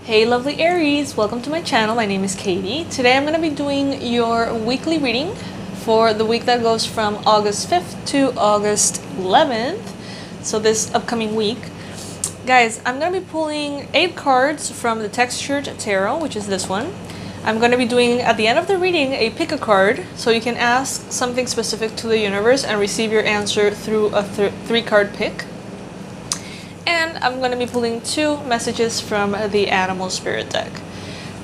Hey lovely Aries, welcome to my channel. My name is Katie. Today I'm going to be doing your weekly reading for the week that goes from August 5th to August 11th. So this upcoming week. Guys, I'm going to be pulling 8 cards from the Textured Tarot, which is this one. I'm going to be doing, at the end of the reading, a pick a card. So you can ask something specific to the universe and receive your answer through a 3-card pick. And I'm going to be pulling 2 messages from the Animal Spirit deck.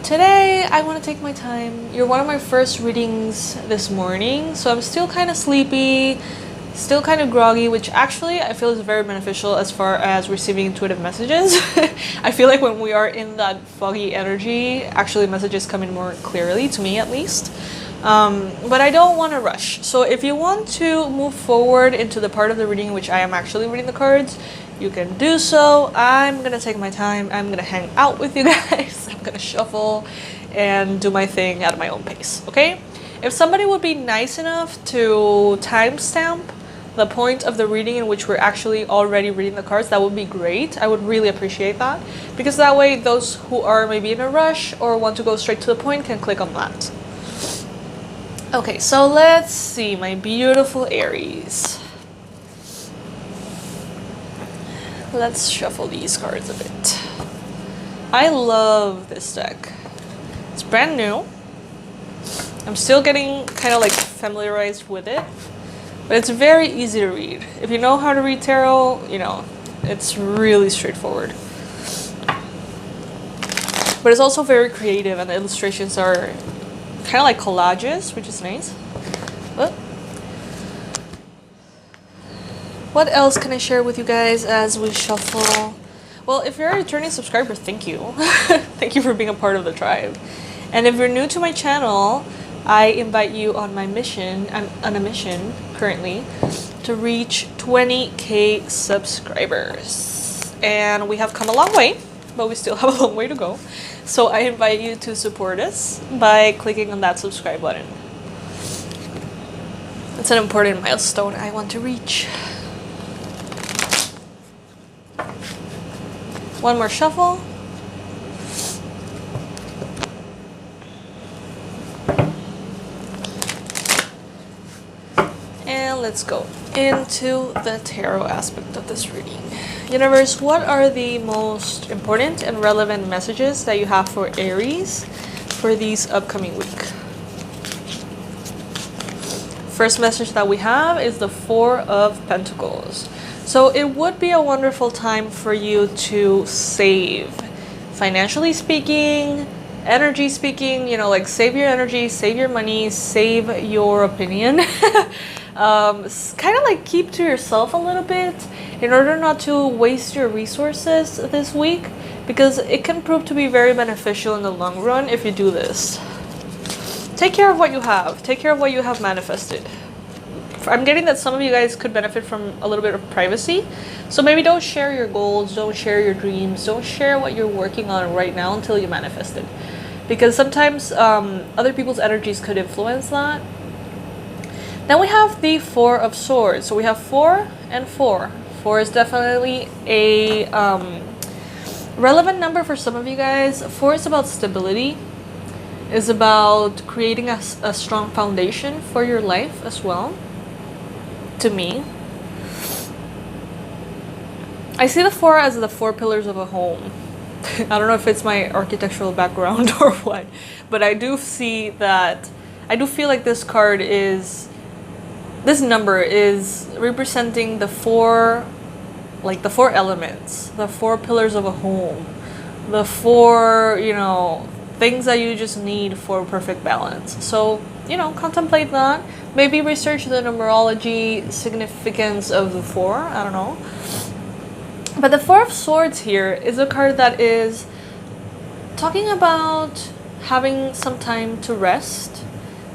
Today, I want to take my time. You're one of my first readings this morning, so I'm still kind of sleepy, still kind of groggy, which actually I feel is very beneficial as far as receiving intuitive messages. I feel like when we are in that foggy energy, actually messages come in more clearly, to me at least. But I don't want to rush. So if you want to move forward into the part of the reading in which I am actually reading the cards, you can do so. I'm gonna take my time. I'm gonna hang out with you guys. I'm gonna shuffle and do my thing at my own pace, okay? If somebody would be nice enough to timestamp the point of the reading in which we're actually already reading the cards, that would be great. I would really appreciate that, because that way those who are maybe in a rush or want to go straight to the point can click on that. Okay, so let's see, my beautiful Aries. Let's shuffle these cards a bit. I love this deck. It's brand new. I'm still getting kind of like familiarized with it, but it's very easy to read. If you know how to read tarot, you know, it's really straightforward. But it's also very creative, and the illustrations are kind of like collages, which is nice. But what else can I share with you guys as we shuffle? Well, if you're a returning subscriber, thank you. Thank you for being a part of the tribe. And if you're new to my channel, I invite you on my mission. I'm on a mission currently to reach 20,000 subscribers. And we have come a long way, but we still have a long way to go. So I invite you to support us by clicking on that subscribe button. It's an important milestone I want to reach. One more shuffle. And let's go into the tarot aspect of this reading. Universe, what are the most important and relevant messages that you have for Aries for these upcoming week? First message that we have is the 4 of Pentacles. So it would be a wonderful time for you to save. Financially speaking, energy speaking, you know, like save your energy, save your money, save your opinion. Kind of like keep to yourself a little bit in order not to waste your resources this week, because it can prove to be very beneficial in the long run if you do this. Take care of what you have. Take care of what you have manifested. I'm getting that some of you guys could benefit from a little bit of privacy. So maybe don't share your goals, don't share your dreams, don't share what you're working on right now until you manifest it. Because sometimes other people's energies could influence that. Then we have the 4 of Swords. So we have 4 and 4. 4 is definitely a relevant number for some of you guys. 4 is about stability. Is about creating a strong foundation for your life as well. To me, I see the 4 as the 4 pillars of a home. I don't know if it's my architectural background or what, but I do see that. I do feel like this card is, this number is representing the 4, like the 4 elements, the 4 pillars of a home, the 4, you know, things that you just need for perfect balance. So, you know, contemplate that. Maybe research the numerology significance of the 4. I don't know. But the 4 of Swords here is a card that is talking about having some time to rest,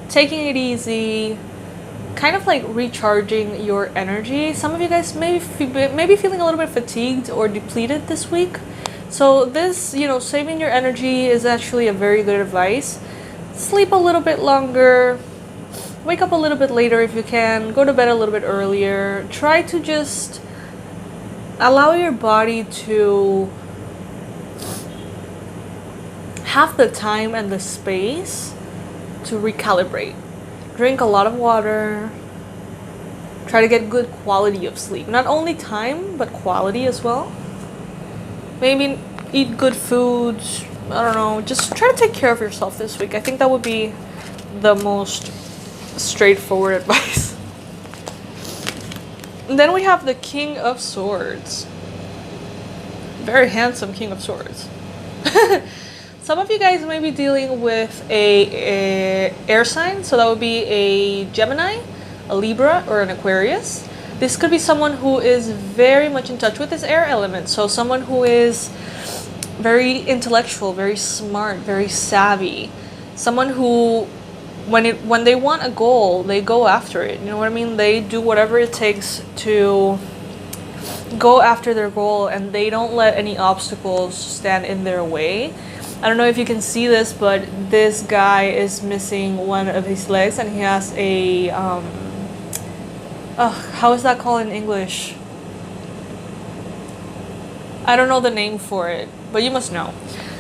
taking it easy, kind of like recharging your energy. Some of you guys may be feeling a little bit fatigued or depleted this week. So this, you know, saving your energy is actually a very good advice. Sleep a little bit longer. Wake up a little bit later if you can. Go to bed a little bit earlier. Try to just allow your body to have the time and the space to recalibrate. Drink a lot of water. Try to get good quality of sleep. Not only time, but quality as well. Maybe eat good foods. I don't know. Just try to take care of yourself this week. I think that would be the most straightforward advice. And then we have the King of Swords. Very handsome King of Swords. Some of you guys may be dealing with a air sign, so that would be a Gemini, a Libra, or an Aquarius. This could be someone who is very much in touch with this air element. So someone who is very intellectual, very smart, very savvy. Someone who, when they want a goal, they go after it. You know what I mean? They do whatever it takes to go after their goal, and they don't let any obstacles stand in their way. I don't know if you can see this, but this guy is missing one of his legs, and he has a how is that called in English? I don't know the name for it, but you must know.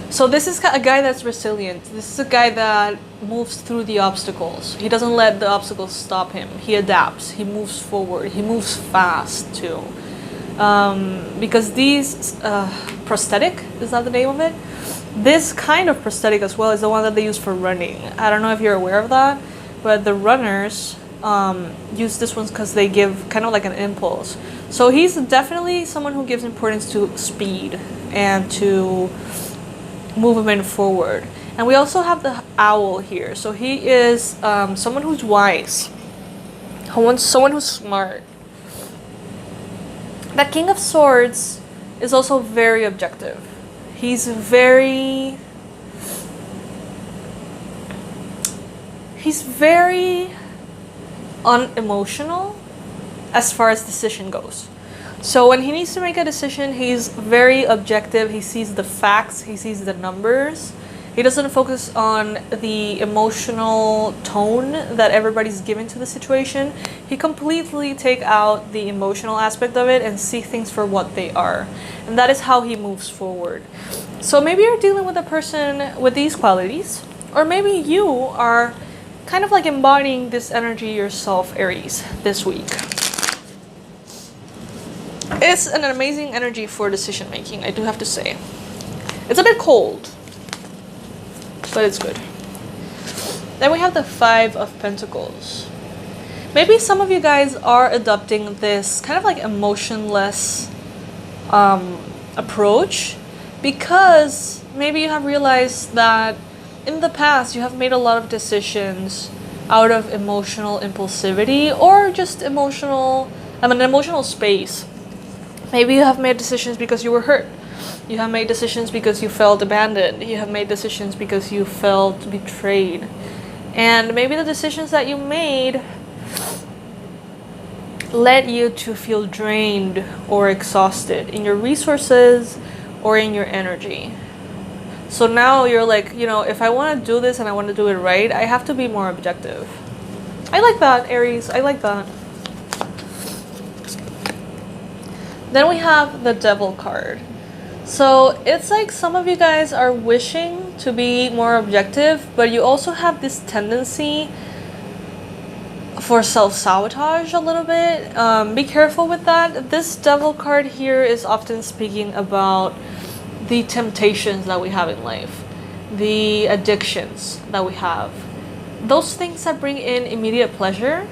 So this is a guy that's resilient. This is a guy that moves through the obstacles. He doesn't let the obstacles stop him. He adapts. He moves forward. He moves fast too. Because these prosthetic, is that the name of it? This kind of prosthetic as well is the one that they use for running. I don't know if you're aware of that, but the runners use this one because they give kind of like an impulse. So he's definitely someone who gives importance to speed and to movement forward. And we also have the owl here. So he is someone who's wise, someone who's smart. The King of Swords is also very objective. He's very unemotional as far as decision goes. So when he needs to make a decision, he's very objective. He sees the facts, he sees the numbers. He doesn't focus on the emotional tone that everybody's giving to the situation. He completely take out the emotional aspect of it and see things for what they are. And that is how he moves forward. So maybe you're dealing with a person with these qualities, or maybe you are kind of like embodying this energy yourself, Aries, this week. It's an amazing energy for decision making, I do have to say. It's a bit cold, but it's good. Then we have the Five of Pentacles. Maybe some of you guys are adopting this kind of like emotionless approach, because maybe you have realized that in the past you have made a lot of decisions out of emotional impulsivity or just an emotional space. Maybe you have made decisions because you were hurt. You have made decisions because you felt abandoned. You have made decisions because you felt betrayed. And maybe the decisions that you made led you to feel drained or exhausted in your resources or in your energy. So now you're like, you know, if I want to do this and I want to do it right, I have to be more objective. I like that, Aries. I like that. Then we have the Devil card. So it's like some of you guys are wishing to be more objective, but you also have this tendency for self-sabotage a little bit. Be careful with that. This Devil card here is often speaking about the temptations that we have in life, the addictions that we have, those things that bring in immediate pleasure,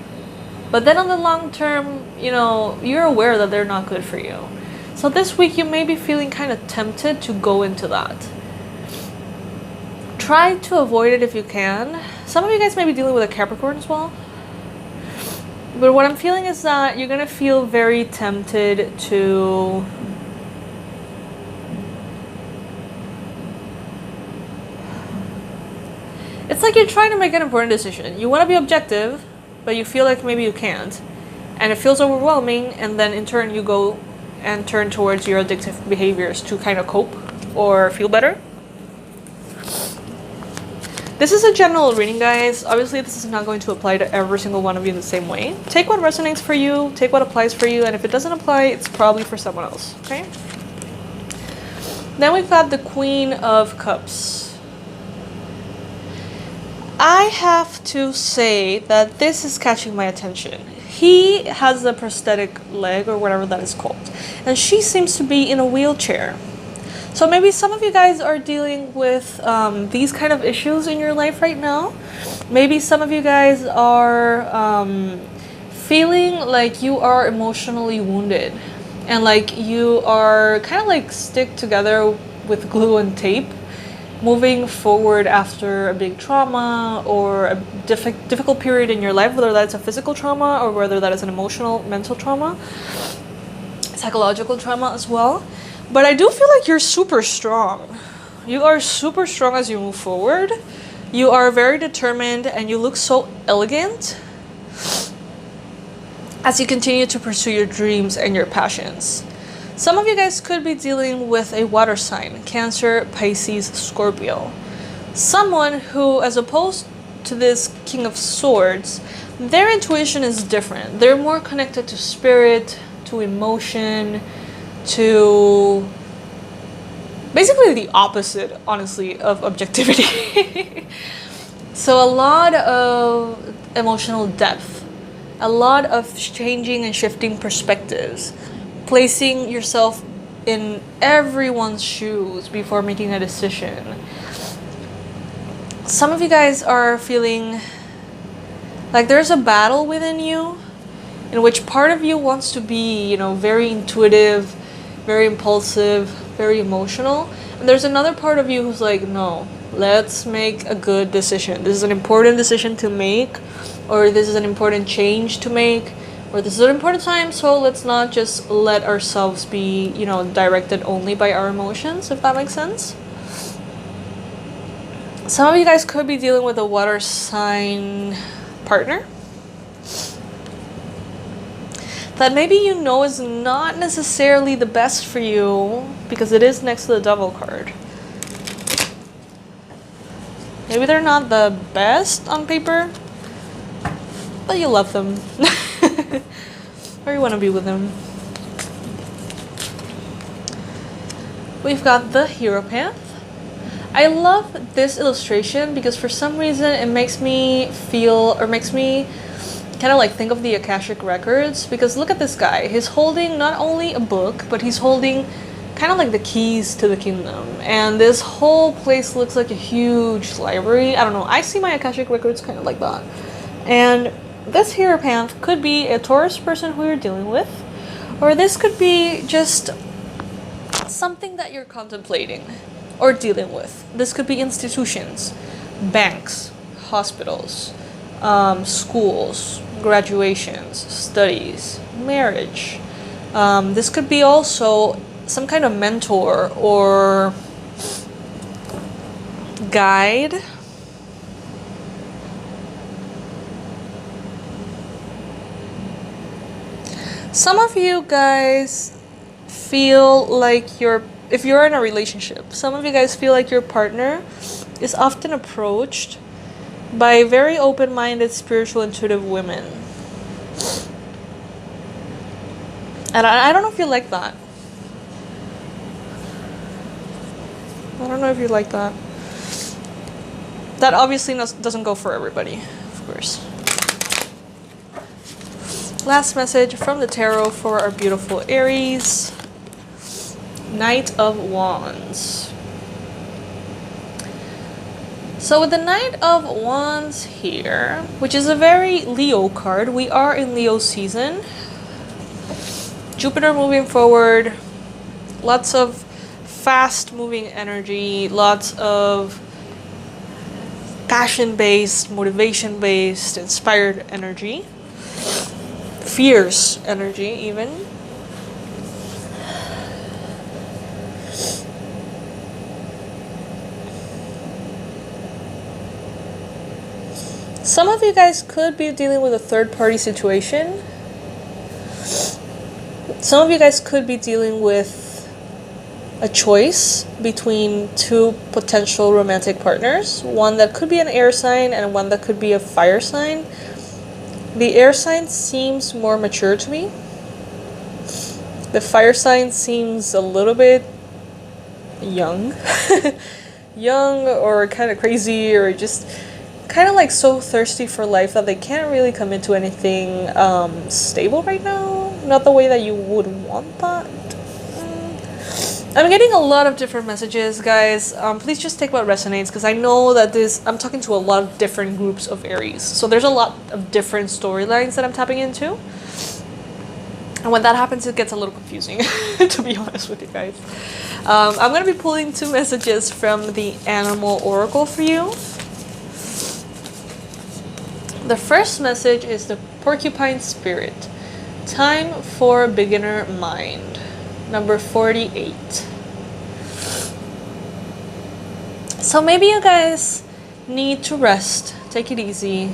but then on the long term, you know, you're aware that they're not good for you. So this week you may be feeling kind of tempted to go into that. Try to avoid it if you can. Some of you guys may be dealing with a Capricorn as well. But what I'm feeling is that you're going to feel very tempted to it's like you're trying to make an important decision. You want to be objective, but you feel like maybe you can't. And it feels overwhelming, and then in turn you go and turn towards your addictive behaviors to kind of cope or feel better. This is a general reading, guys. Obviously, this is not going to apply to every single one of you the same way. Take what resonates for you, take what applies for you, and if it doesn't apply, it's probably for someone else, okay? Then we've got the Queen of Cups. I have to say that this is catching my attention. He has a prosthetic leg or whatever that is called, and she seems to be in a wheelchair. So maybe some of you guys are dealing with these kind of issues in your life right now. Maybe some of you guys are feeling like you are emotionally wounded and like you are kind of like stick together with glue and tape, moving forward after a big trauma or a difficult period in your life, whether that's a physical trauma or whether that is an emotional, mental trauma, psychological trauma as well. But I do feel like you're super strong. You are super strong as you move forward. You are very determined and you look so elegant as you continue to pursue your dreams and your passions. Some of you guys could be dealing with a water sign, Cancer, Pisces, Scorpio. Someone who, as opposed to this King of Swords, their intuition is different. They're more connected to spirit, to emotion, to basically the opposite, honestly, of objectivity. So a lot of emotional depth, a lot of changing and shifting perspectives, placing yourself in everyone's shoes before making a decision. Some of you guys are feeling like there's a battle within you in which part of you wants to be, very intuitive, very impulsive, very emotional. And there's another part of you who's like, no, let's make a good decision. This is an important decision to make, or this is an important change to make, or this is an important time, so let's not just let ourselves be, directed only by our emotions, if that makes sense. Some of you guys could be dealing with a water sign partner that maybe is not necessarily the best for you because it is next to the Devil card. Maybe they're not the best on paper, but you love them. Or you want to be with them. We've got the Hierophant. I love this illustration because for some reason it makes me feel, or makes me kind of like think of the Akashic Records, because look at this guy. He's holding not only a book, but he's holding kind of like the keys to the kingdom. And this whole place looks like a huge library. I don't know. I see my Akashic Records kind of like that. And this Hierophant could be a Taurus person who you're dealing with, or this could be just something that you're contemplating or dealing with. This could be institutions, banks, hospitals, schools, graduations, studies, marriage. This could be also some kind of mentor or guide. Some of you guys feel like if you're in a relationship, some of you guys feel like your partner is often approached by very open-minded, spiritual, intuitive women. And I don't know if you like that. I don't know if you like that. That obviously doesn't go for everybody, of course. Last message from the tarot for our beautiful Aries. Knight of Wands. So with the Knight of Wands here, which is a very Leo card, we are in Leo season. Jupiter moving forward, lots of fast moving energy, lots of passion-based, motivation-based, inspired energy. Fierce energy even. Some of you guys could be dealing with a third-party situation. Some of you guys could be dealing with a choice between two potential romantic partners. One that could be an air sign and one that could be a fire sign. The air sign seems more mature to me. The fire sign seems a little bit young. Young or kind of crazy or just kind of like so thirsty for life that they can't really commit to anything stable right now. Not the way that you would want that. I'm getting a lot of different messages, guys. Please just take what resonates, because I know that I'm talking to a lot of different groups of Aries. So there's a lot of different storylines that I'm tapping into. And when that happens, it gets a little confusing, to be honest with you guys. I'm going to be pulling 2 messages from the Animal Oracle for you. The first message is the Porcupine Spirit. Time for beginner mind. Number 48. So maybe you guys need to rest, take it easy,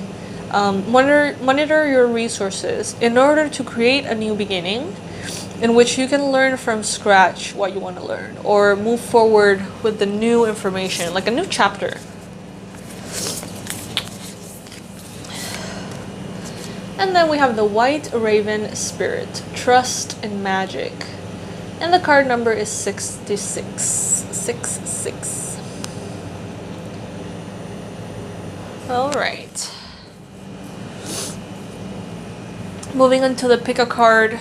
monitor your resources in order to create a new beginning in which you can learn from scratch what you want to learn, or move forward with the new information, like a new chapter. And then we have the White Raven Spirit, trust and magic. And the card number is 66. 66. All right. Moving on to the pick a card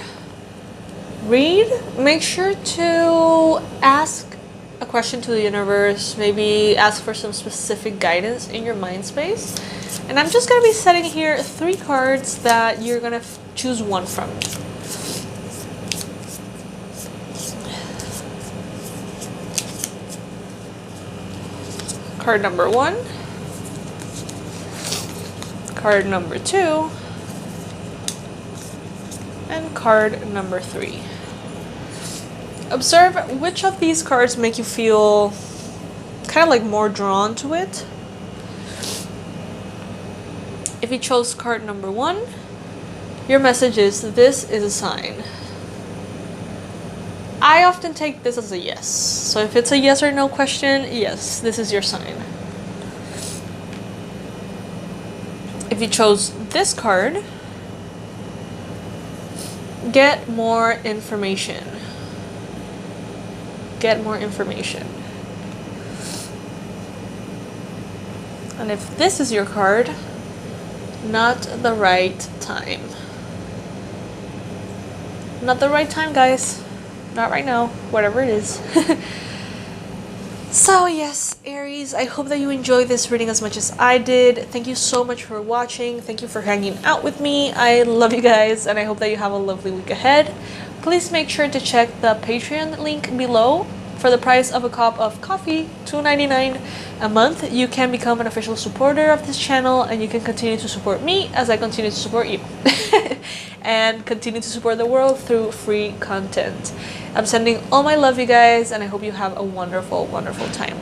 read. Make sure to ask a question to the universe. Maybe ask for some specific guidance in your mind space. And I'm just going to be setting here 3 cards that you're going to choose one from. Card number 1, card number 2, and card number 3. Observe which of these cards make you feel kind of like more drawn to it. If you chose card number 1, your message is, this is a sign. I often take this as a yes. So if it's a yes or no question, yes, this is your sign. If you chose this card, get more information. Get more information. And if this is your card, not the right time. Not the right time, guys. Not right now, whatever it is. So yes, Aries, I hope that you enjoyed this reading as much as I did. Thank you so much for watching. Thank you for hanging out with me. I love you guys, and I hope that you have a lovely week ahead. Please make sure to check the Patreon link below. For the price of a cup of coffee, $2.99 a month, you can become an official supporter of this channel, and you can continue to support me as I continue to support you. And continue to support the world through free content. I'm sending all my love, you guys, and I hope you have a wonderful, wonderful time.